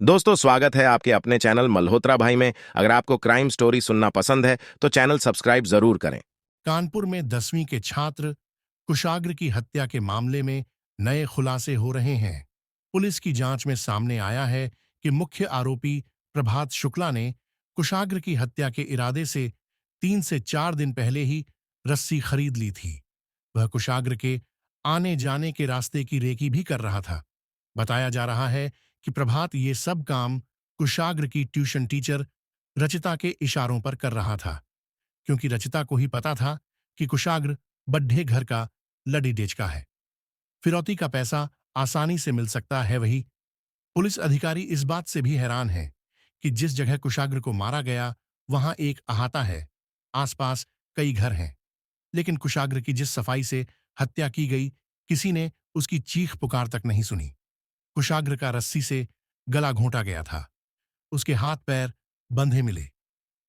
दोस्तों, स्वागत है आपके अपने चैनल मल्होत्रा भाई में। अगर आपको क्राइम स्टोरी सुनना पसंद है तो चैनल सब्सक्राइब जरूर करें। कानपुर में 10वीं के छात्र कुशाग्र की हत्या के मामले में नए खुलासे हो रहे हैं। पुलिस की जांच में सामने आया है कि मुख्य आरोपी प्रभात शुक्ला ने कुशाग्र की हत्या के इरादे से 3 से 4 दिन पहले ही रस्सी खरीद ली थी। वह कुशाग्र के आने जाने के रास्ते की रेकी भी कर रहा था। बताया जा रहा है कि प्रभात ये सब काम कुशाग्र की ट्यूशन टीचर रचिता के इशारों पर कर रहा था, क्योंकि रचिता को ही पता था कि कुशाग्र बड्ढे घर का लड़ी डेचका है। फिरौती का पैसा आसानी से मिल सकता है। वही पुलिस अधिकारी इस बात से भी हैरान है कि जिस जगह कुशाग्र को मारा गया वहां एक अहाता है, आसपास कई घर हैं, लेकिन कुशाग्र की जिस सफाई से हत्या की गई, किसी ने उसकी चीख पुकार तक नहीं सुनी। कुशाग्र का रस्सी से गला घोंटा गया था, उसके हाथ पैर बंधे मिले।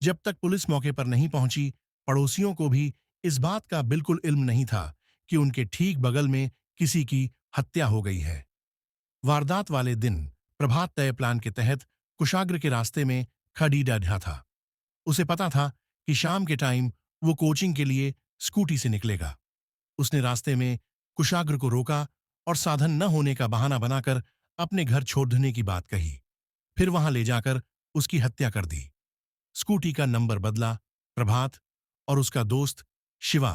जब तक पुलिस मौके पर नहीं पहुंची, पड़ोसियों को भी इस बात का बिल्कुल इल्म नहीं था कि उनके ठीक बगल में किसी की हत्या हो गई है। वारदात वाले दिन प्रभात तय प्लान के तहत कुशाग्र के रास्ते में खड़ी डाढ़ा था। उसे पता था कि शाम के टाइम वो कोचिंग के लिए स्कूटी से निकलेगा। उसने रास्ते में कुशाग्र को रोका और साधन न होने का बहाना बनाकर अपने घर छोड़ने की बात कही। फिर वहां ले जाकर उसकी हत्या कर दी। स्कूटी का नंबर बदला। प्रभात और उसका दोस्त शिवा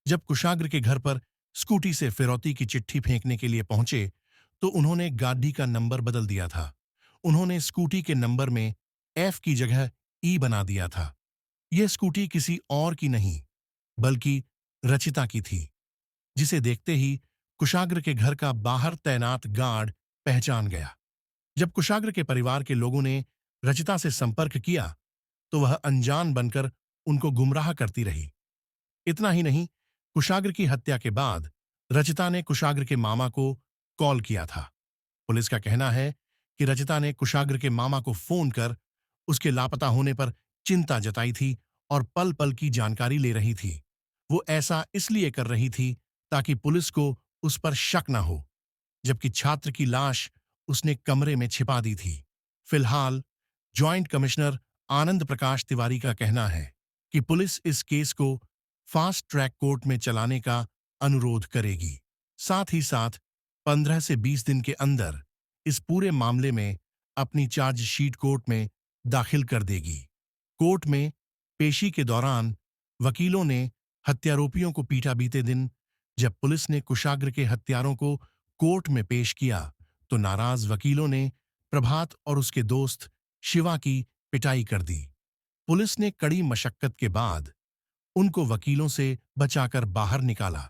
जब कुशाग्र के घर पर स्कूटी से फिरौती की चिट्ठी फेंकने के लिए पहुंचे तो उन्होंने गाड़ी का नंबर बदल दिया था। उन्होंने स्कूटी के नंबर में एफ की जगह ई बना दिया था। यह स्कूटी किसी और की नहीं बल्कि रचिता की थी, जिसे देखते ही कुशाग्र के घर का बाहर तैनात गार्ड पहचान गया। जब कुशाग्र के परिवार के लोगों ने रचिता से संपर्क किया तो वह अनजान बनकर उनको गुमराह करती रही। इतना ही नहीं, कुशाग्र की हत्या के बाद रचिता ने कुशाग्र के मामा को कॉल किया था। पुलिस का कहना है कि रचिता ने कुशाग्र के मामा को फोन कर उसके लापता होने पर चिंता जताई थी और पल पल की जानकारी ले रही थी। वो ऐसा इसलिए कर रही थी ताकि पुलिस को उस पर शक न हो, जबकि छात्र की लाश उसने कमरे में छिपा दी थी। फिलहाल जॉइंट कमिश्नर आनंद प्रकाश तिवारी का कहना है कि पुलिस इस केस को फास्ट ट्रैक कोर्ट में चलाने का अनुरोध करेगी। साथ ही साथ 15 से 20 दिन के अंदर इस पूरे मामले में अपनी चार्जशीट कोर्ट में दाखिल कर देगी। कोर्ट में पेशी के दौरान वकीलों ने हत्यारोपियों को पीटा। बीते दिन जब पुलिस ने कुशाग्र के हत्यारों को कोर्ट में पेश किया तो नाराज वकीलों ने प्रभात और उसके दोस्त शिवा की पिटाई कर दी। पुलिस ने कड़ी मशक्कत के बाद उनको वकीलों से बचाकर बाहर निकाला।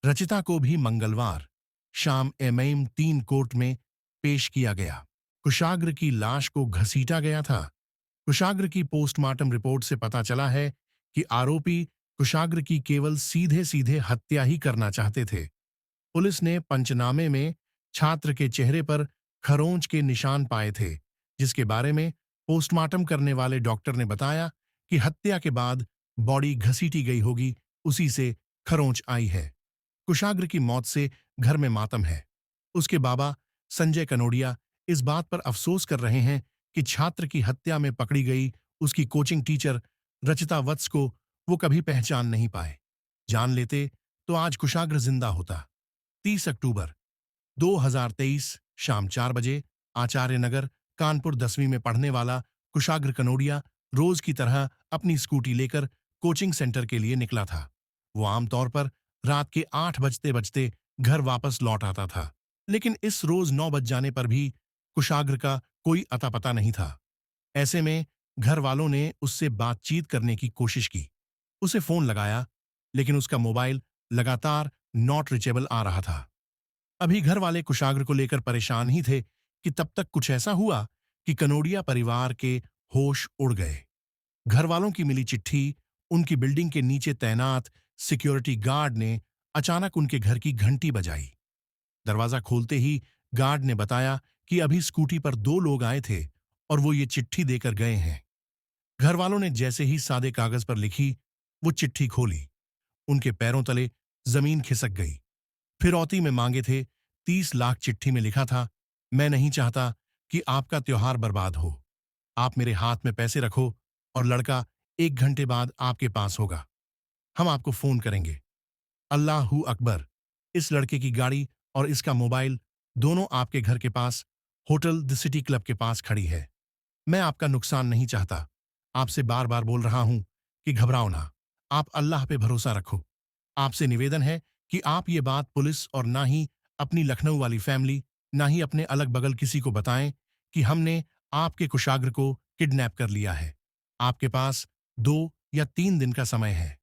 रचिता को भी मंगलवार शाम एमएम 3 कोर्ट में पेश किया गया। कुशाग्र की लाश को घसीटा गया था। कुशाग्र की पोस्टमार्टम रिपोर्ट से पता चला है कि आरोपी कुशाग्र की केवल सीधे सीधे हत्या ही करना चाहते थे। पुलिस ने पंचनामे में छात्र के चेहरे पर खरोंच के निशान पाए थे, जिसके बारे में पोस्टमार्टम करने वाले डॉक्टर ने बताया कि हत्या के बाद बॉडी घसीटी गई होगी, उसी से खरोंच आई है। कुशाग्र की मौत से घर में मातम है। उसके बाबा संजय कनोडिया इस बात पर अफसोस कर रहे हैं कि छात्र की हत्या में पकड़ी गई उसकी कोचिंग टीचर रचिता वत्स को वो कभी पहचान नहीं पाए। जान लेते तो आज कुशाग्र जिंदा होता। 30 अक्टूबर 2023 शाम 4 बजे आचार्य नगर कानपुर 10वीं में पढ़ने वाला कुशाग्र कनोडिया रोज की तरह अपनी स्कूटी लेकर कोचिंग सेंटर के लिए निकला था। वो आमतौर पर रात के 8 बजते बजते घर वापस लौट आता था, लेकिन इस रोज 9 बज जाने पर भी कुशाग्र का कोई अता पता नहीं था। ऐसे में घर वालों ने उससे बातचीत करने की कोशिश की। उसे फोन लगाया, लेकिन उसका मोबाइल लगातार नॉट रीचेबल आ रहा था। अभी घर वाले कुशाग्र को लेकर परेशान ही थे कि तब तक कुछ ऐसा हुआ कि कनोडिया परिवार के होश उड़ गए। घर वालों की मिली चिट्ठी, उनकी बिल्डिंग के नीचे तैनात सिक्योरिटी गार्ड ने अचानक उनके घर की घंटी बजाई। दरवाजा खोलते ही गार्ड ने बताया कि अभी स्कूटी पर 2 लोग आए थे और वो ये चिट्ठी देकर गए हैं। घर वालों ने जैसे ही सादे कागज पर लिखी वो चिट्ठी खोली, उनके पैरों तले जमीन खिसक गई। फिरौती में मांगे थे 30 लाख। चिट्ठी में लिखा था, मैं नहीं चाहता कि आपका त्योहार बर्बाद हो। आप मेरे हाथ में पैसे रखो और लड़का 1 घंटे बाद आपके पास होगा। हम आपको फोन करेंगे। अल्लाहू अकबर। इस लड़के की गाड़ी और इसका मोबाइल दोनों आपके घर के पास होटल द सिटी क्लब के पास खड़ी है। मैं आपका नुकसान नहीं चाहता। आपसे बार बार बोल रहा हूं कि घबराओ ना। आप अल्लाह पे भरोसा रखो। आपसे निवेदन है कि आप ये बात पुलिस और ना ही अपनी लखनऊ वाली फैमिली, ना ही अपने अलग बगल किसी को बताएं कि हमने आपके कुशाग्र को किडनैप कर लिया है। आपके पास 2 या 3 दिन का समय है।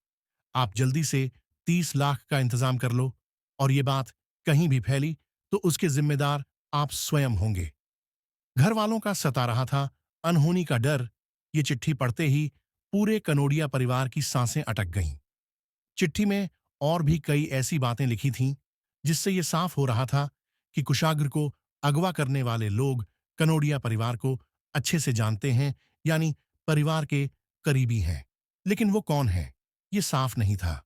आप जल्दी से 30 लाख का इंतजाम कर लो और ये बात कहीं भी फैली तो उसके जिम्मेदार आप स्वयं होंगे। घर वालों का सता रहा था अनहोनी का डर। ये चिट्ठी पढ़ते ही पूरे कनोडिया परिवार की सांसें अटक गईं। चिट्ठी में और भी कई ऐसी बातें लिखी थीं जिससे ये साफ हो रहा था कि कुशाग्र को अगवा करने वाले लोग कनोडिया परिवार को अच्छे से जानते हैं, यानी परिवार के करीबी हैं। लेकिन वो कौन है, ये साफ नहीं था।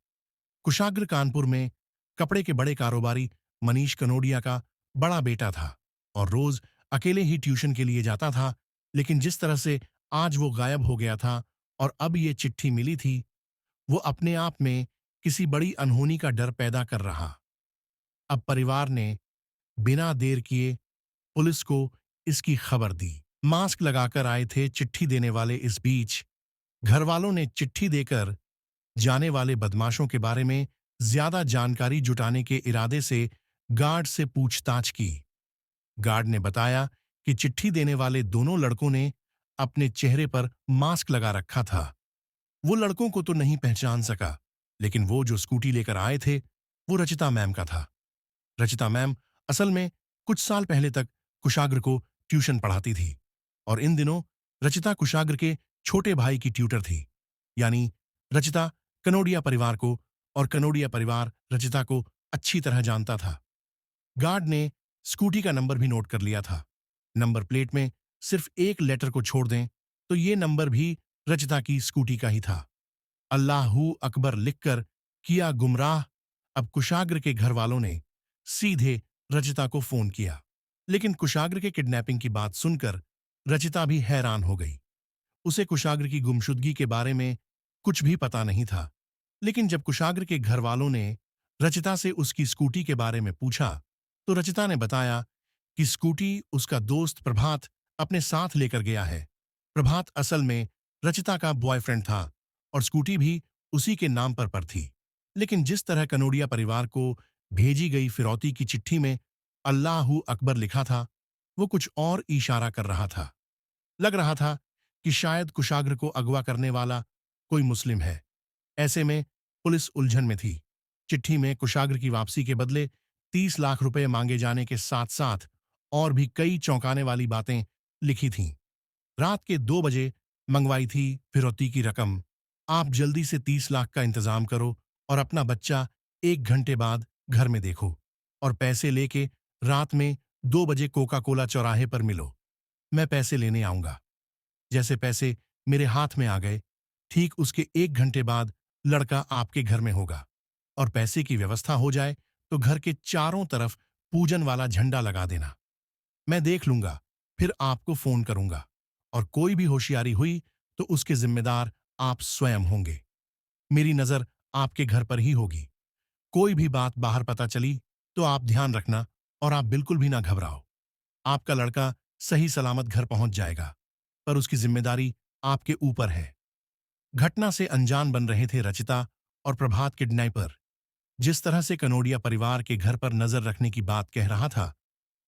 कुशाग्र कानपुर में कपड़े के बड़े कारोबारी मनीष कनोडिया का बड़ा बेटा था और रोज अकेले ही ट्यूशन के लिए जाता था। लेकिन जिस तरह से आज वो गायब हो गया था और अब ये चिट्ठी मिली थी, वो अपने आप में किसी बड़ी अनहोनी का डर पैदा कर रहा। अब परिवार ने बिना देर किए पुलिस को इसकी खबर दी। मास्क लगाकर आए थे चिट्ठी देने वाले। इस बीच घर वालों ने चिट्ठी देकर जाने वाले बदमाशों के बारे में ज्यादा जानकारी जुटाने के इरादे से गार्ड से पूछताछ की। गार्ड ने बताया कि चिट्ठी देने वाले दोनों लड़कों ने अपने चेहरे पर मास्क लगा रखा था। वो लड़कों को तो नहीं पहचान सका, लेकिन वो जो स्कूटी लेकर आए थे वो रचिता मैम का था। रचिता मैम असल में कुछ साल पहले तक कुशाग्र को ट्यूशन पढ़ाती थी और इन दिनों रचिता कुशाग्र के छोटे भाई की ट्यूटर थी। यानी रचिता कनोडिया परिवार को और कनोडिया परिवार रचिता को अच्छी तरह जानता था। गार्ड ने स्कूटी का नंबर भी नोट कर लिया था। नंबर प्लेट में सिर्फ एक लेटर को छोड़ दें तो ये नंबर भी रचिता की स्कूटी का ही था। अल्लाहू अकबर लिखकर किया गुमराह। अब कुशाग्र के घर वालों ने सीधे रचिता को फोन किया। लेकिन कुशाग्र के किडनैपिंग की बात सुनकर रचिता भी हैरान हो गई। उसे कुशाग्र की गुमशुदगी के बारे में कुछ भी पता नहीं था। लेकिन जब कुशाग्र के घर वालों ने रचिता से उसकी स्कूटी के बारे में पूछा तो रचिता ने बताया कि स्कूटी उसका दोस्त प्रभात अपने साथ लेकर गया है। प्रभात असल में रचिता का बॉयफ्रेंड था और स्कूटी भी उसी के नाम पर थी। लेकिन जिस तरह कनोडिया परिवार को भेजी गई फिरौती की चिट्ठी में अल्लाहू अकबर लिखा था, वो कुछ और इशारा कर रहा था। लग रहा था कि शायद कुशाग्र को अगवा करने वाला कोई मुस्लिम है। ऐसे में पुलिस उलझन में थी। चिट्ठी में कुशाग्र की वापसी के बदले 30 लाख रुपए मांगे जाने के साथ साथ और भी कई चौंकाने वाली बातें लिखी थीं। रात के 2 बजे मंगवाई थी फिरौती की रकम। आप जल्दी से 30 लाख का इंतजाम करो और अपना बच्चा 1 घंटे बाद घर में देखो और पैसे लेके रात में 2 बजे कोका कोला चौराहे पर मिलो। मैं पैसे लेने आऊंगा। जैसे पैसे मेरे हाथ में आ गए, ठीक उसके 1 घंटे बाद लड़का आपके घर में होगा और पैसे की व्यवस्था हो जाए तो घर के चारों तरफ पूजन वाला झंडा लगा देना। मैं देख लूंगा, फिर आपको फोन करूंगा और कोई भी होशियारी हुई तो उसके जिम्मेदार आप स्वयं होंगे। मेरी नजर आपके घर पर ही होगी। कोई भी बात बाहर पता चली तो आप ध्यान रखना और आप बिल्कुल भी ना घबराओ। आपका लड़का सही सलामत घर पहुंच जाएगा, पर उसकी जिम्मेदारी आपके ऊपर है। घटना से अनजान बन रहे थे रचिता और प्रभात किडनैपर। जिस तरह से कनोडिया परिवार के घर पर नजर रखने की बात कह रहा था,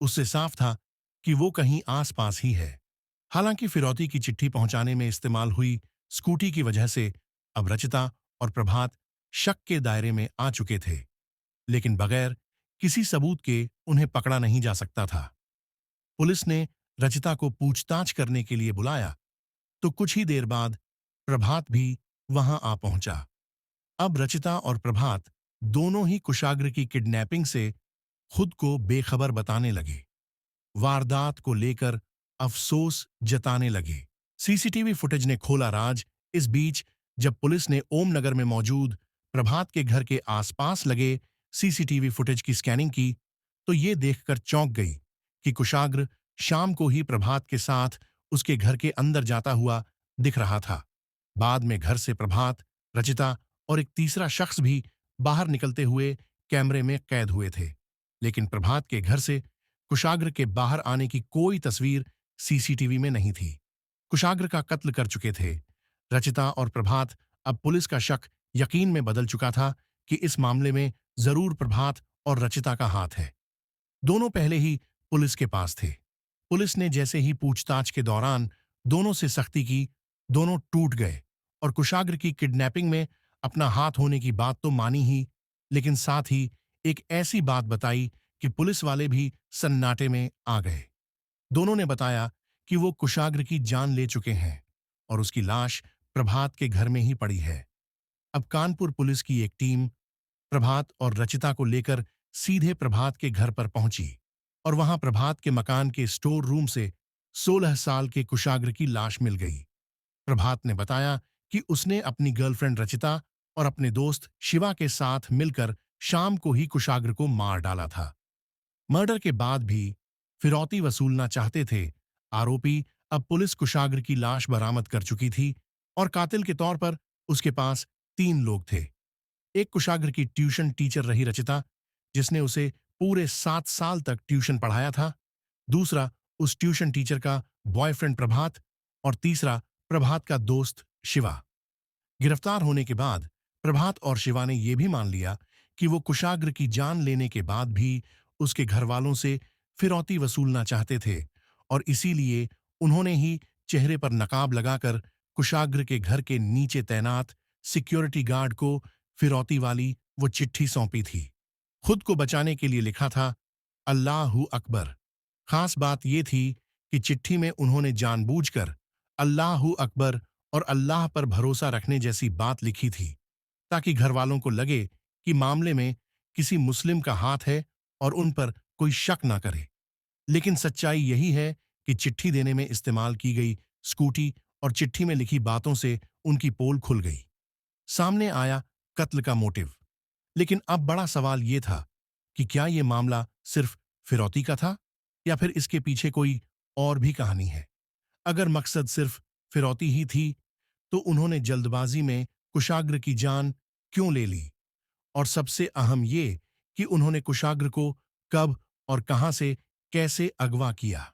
उससे साफ था कि वो कहीं आसपास ही है। हालांकि फिरौती की चिट्ठी पहुंचाने में इस्तेमाल हुई स्कूटी की वजह से अब रचिता और प्रभात शक के दायरे में आ चुके थे, लेकिन बगैर किसी सबूत के उन्हें पकड़ा नहीं जा सकता था। पुलिस ने रचिता को पूछताछ करने के लिए बुलाया तो कुछ ही देर बाद प्रभात भी वहां आ पहुंचा। अब रचिता और प्रभात दोनों ही कुशाग्र की किडनैपिंग से खुद को बेखबर बताने लगे। वारदात को लेकर अफसोस जताने लगे। सीसीटीवी फुटेज ने खोला राज। इस बीच जब पुलिस ने ओमनगर में मौजूद प्रभात के घर के आसपास लगे सीसीटीवी फुटेज की स्कैनिंग की तो ये देखकर चौंक गई कि कुशाग्र शाम को ही प्रभात के साथ उसके घर के अंदर जाता हुआ दिख रहा था। बाद में घर से प्रभात, रचिता और एक तीसरा शख्स भी बाहर निकलते हुए कैमरे में कैद हुए थे। लेकिन प्रभात के घर से कुशाग्र के बाहर आने की कोई तस्वीर सीसीटीवी में नहीं थी। कुशाग्र का कत्ल कर चुके थे। रचिता और प्रभात अब पुलिस का शक यकीन में बदल चुका था कि इस मामले में जरूर प्रभात और रचिता का हाथ है। दोनों पहले ही पुलिस के पास थे। पुलिस ने जैसे ही पूछताछ के दौरान दोनों से सख्ती की, दोनों टूट गए और कुशाग्र की किडनैपिंग में अपना हाथ होने की बात तो मानी ही, लेकिन साथ ही एक ऐसी बात बताई कि पुलिस वाले भी सन्नाटे में आ गए। दोनों ने बताया कि वो कुशाग्र की जान ले चुके हैं और उसकी लाश प्रभात के घर में ही पड़ी है। अब कानपुर पुलिस की एक टीम प्रभात और रचिता को लेकर सीधे प्रभात के घर पर पहुंची और वहां प्रभात के मकान के स्टोर रूम से 16 साल के कुशाग्र की लाश मिल गई। प्रभात ने बताया कि उसने अपनी गर्लफ्रेंड रचिता और अपने दोस्त शिवा के साथ मिलकर शाम को ही कुशाग्र को मार डाला था। मर्डर के बाद भी फिरौती वसूलना चाहते थे आरोपी। अब पुलिस कुशाग्र की लाश बरामद कर चुकी थी और कातिल के तौर पर उसके पास 3 लोग थे। एक कुशाग्र की ट्यूशन टीचर रही रचिता, जिसने उसे पूरे 7 साल तक ट्यूशन पढ़ाया था। दूसरा उस ट्यूशन टीचर का बॉयफ्रेंड प्रभात और तीसरा प्रभात का दोस्त शिवा। गिरफ्तार होने के बाद प्रभात और शिवा ने यह भी मान लिया कि वो कुशाग्र की जान लेने के बाद भी उसके घर वालों से फिरौती वसूलना चाहते थे और इसीलिए उन्होंने ही चेहरे पर नकाब लगाकर कुशाग्र के घर के नीचे तैनात सिक्योरिटी गार्ड को फिरौती वाली वो चिट्ठी सौंपी थी। खुद को बचाने के लिए लिखा था, अल्लाहू अकबर। खास बात यह थी कि चिट्ठी में उन्होंने जानबूझकर अल्लाहू अकबर और अल्लाह पर भरोसा रखने जैसी बात लिखी थी, ताकि घर वालों को लगे कि मामले में किसी मुस्लिम का हाथ है और उन पर कोई शक ना करे। लेकिन सच्चाई यही है कि चिट्ठी देने में इस्तेमाल की गई स्कूटी और चिट्ठी में लिखी बातों से उनकी पोल खुल गई। सामने आया कत्ल का मोटिव। लेकिन अब बड़ा सवाल यह था कि क्या यह मामला सिर्फ फिरौती का था या फिर इसके पीछे कोई और भी कहानी है। अगर मकसद सिर्फ फिरौती ही थी तो उन्होंने जल्दबाजी में कुशाग्र की जान क्यों ले ली, और सबसे अहम ये कि उन्होंने कुशाग्र को कब और कहां से कैसे अगवा किया।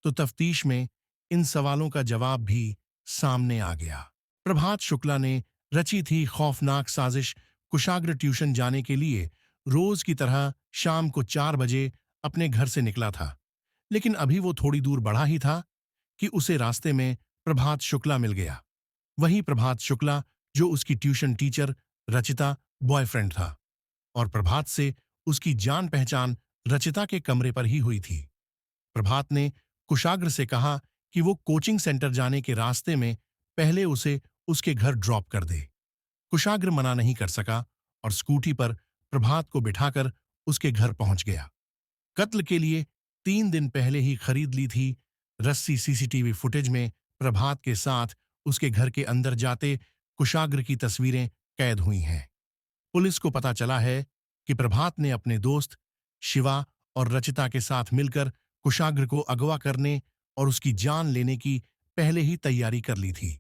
तो तफ्तीश में इन सवालों का जवाब भी सामने आ गया। प्रभात शुक्ला ने रची थी खौफनाक साजिश। कुशाग्र ट्यूशन जाने के लिए रोज की तरह शाम को 4 बजे अपने घर से निकला था, लेकिन अभी वो थोड़ी दूर बढ़ा ही था कि उसे रास्ते में प्रभात शुक्ला मिल गया। वही प्रभात शुक्ला जो उसकी ट्यूशन टीचर रचिता बॉयफ्रेंड था, और प्रभात से उसकी जान पहचान रचिता के कमरे पर ही हुई थी। प्रभात ने कुशाग्र से कहा कि वो कोचिंग सेंटर जाने के रास्ते में पहले उसे उसके घर ड्रॉप कर दे। कुशाग्र मना नहीं कर सका और स्कूटी पर प्रभात को बिठाकर उसके घर पहुंच गया। कत्ल के लिए 3 दिन पहले ही खरीद ली थी रस्सी सीसीटीवी फुटेज में प्रभात के साथ उसके घर के अंदर जाते कुशाग्र की तस्वीरें कैद हुई हैं। पुलिस को पता चला है कि प्रभात ने अपने दोस्त शिवा और रचिता के साथ मिलकर कुशाग्र को अगवा करने और उसकी जान लेने की पहले ही तैयारी कर ली थी।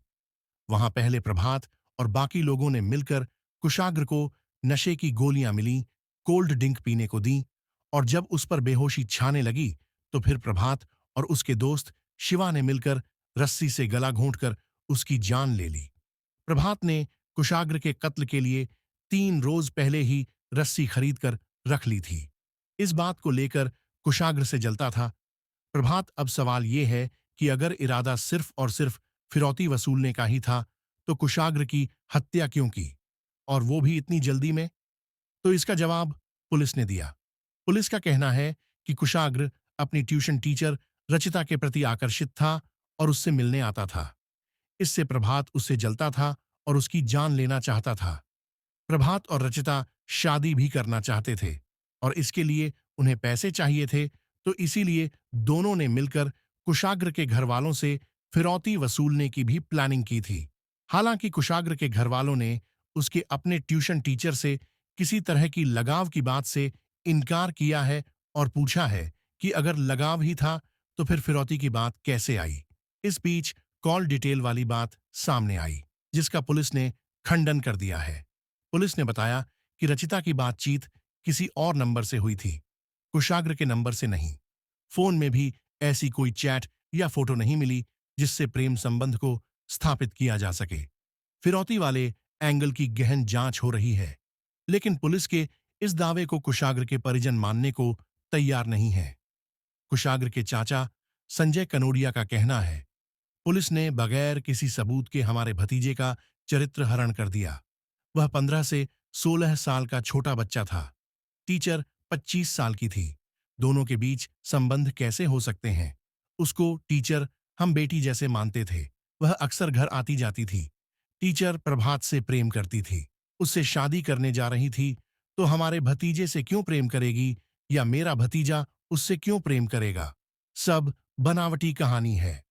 वहां पहले प्रभात और बाकी लोगों ने मिलकर कुशाग्र को नशे की गोलियां मिली, कोल्ड ड्रिंक पीने को दी, और जब उस पर बेहोशी छाने लगी तो फिर प्रभात और उसके दोस्त शिवा ने मिलकर रस्सी से गला घोंटकर उसकी जान ले ली। प्रभात ने कुशाग्र के कत्ल के लिए 3 रोज पहले ही रस्सी खरीदकर रख ली थी। इस बात को लेकर कुशाग्र से जलता था। प्रभात, अब सवाल यह है कि अगर इरादा सिर्फ और सिर्फ फिरौती वसूलने का ही था तो कुशाग्र की हत्या क्यों की, और वो भी इतनी जल्दी में? तो इसका जवाब पुलिस ने दिया। पुलिस का कहना है कि कुशाग्र अपनी ट्यूशन टीचर रचिता के प्रति आकर्षित था और उससे मिलने आता था। इससे प्रभात उससे जलता था और उसकी जान लेना चाहता था। प्रभात और रचिता शादी भी करना चाहते थे और इसके लिए उन्हें पैसे चाहिए थे, तो इसीलिए दोनों ने मिलकर कुशाग्र के घर वालों से फिरौती वसूलने की भी प्लानिंग की थी। हालांकि कुशाग्र के घर वालों ने उसके अपने ट्यूशन टीचर से किसी तरह की लगाव की बात से इनकार किया है और पूछा है कि अगर लगाव ही था तो फिर फिरौती की बात कैसे आई? इस बीच कॉल डिटेल वाली बात सामने आई, जिसका पुलिस ने खंडन कर दिया है। पुलिस ने बताया कि रचिता की बातचीत किसी और नंबर से हुई थी, कुशाग्र के नंबर से नहीं। फोन में भी ऐसी कोई चैट या फोटो नहीं मिली जिससे प्रेम संबंध को स्थापित किया जा सके। फिरौती वाले एंगल की गहन जांच हो रही है, लेकिन पुलिस के इस दावे को कुशाग्र के परिजन मानने को तैयार नहीं है। कुशाग्र के चाचा संजय कनोडिया का कहना है, पुलिस ने बगैर किसी सबूत के हमारे भतीजे का चरित्र हरण कर दिया। वह 15 से 16 साल का छोटा बच्चा था। टीचर 25 साल की थी। दोनों के बीच संबंध कैसे हो सकते हैं? उसको टीचर हम बेटी जैसे मानते थे। वह अक्सर घर आती जाती थी। टीचर प्रभात से प्रेम करती थी। उससे शादी करने जा रही थी, तो हमारे भतीजे से क्यों प्रेम करेगी, या मेरा भतीजा उससे क्यों प्रेम करेगा? सब बनावटी कहानी है।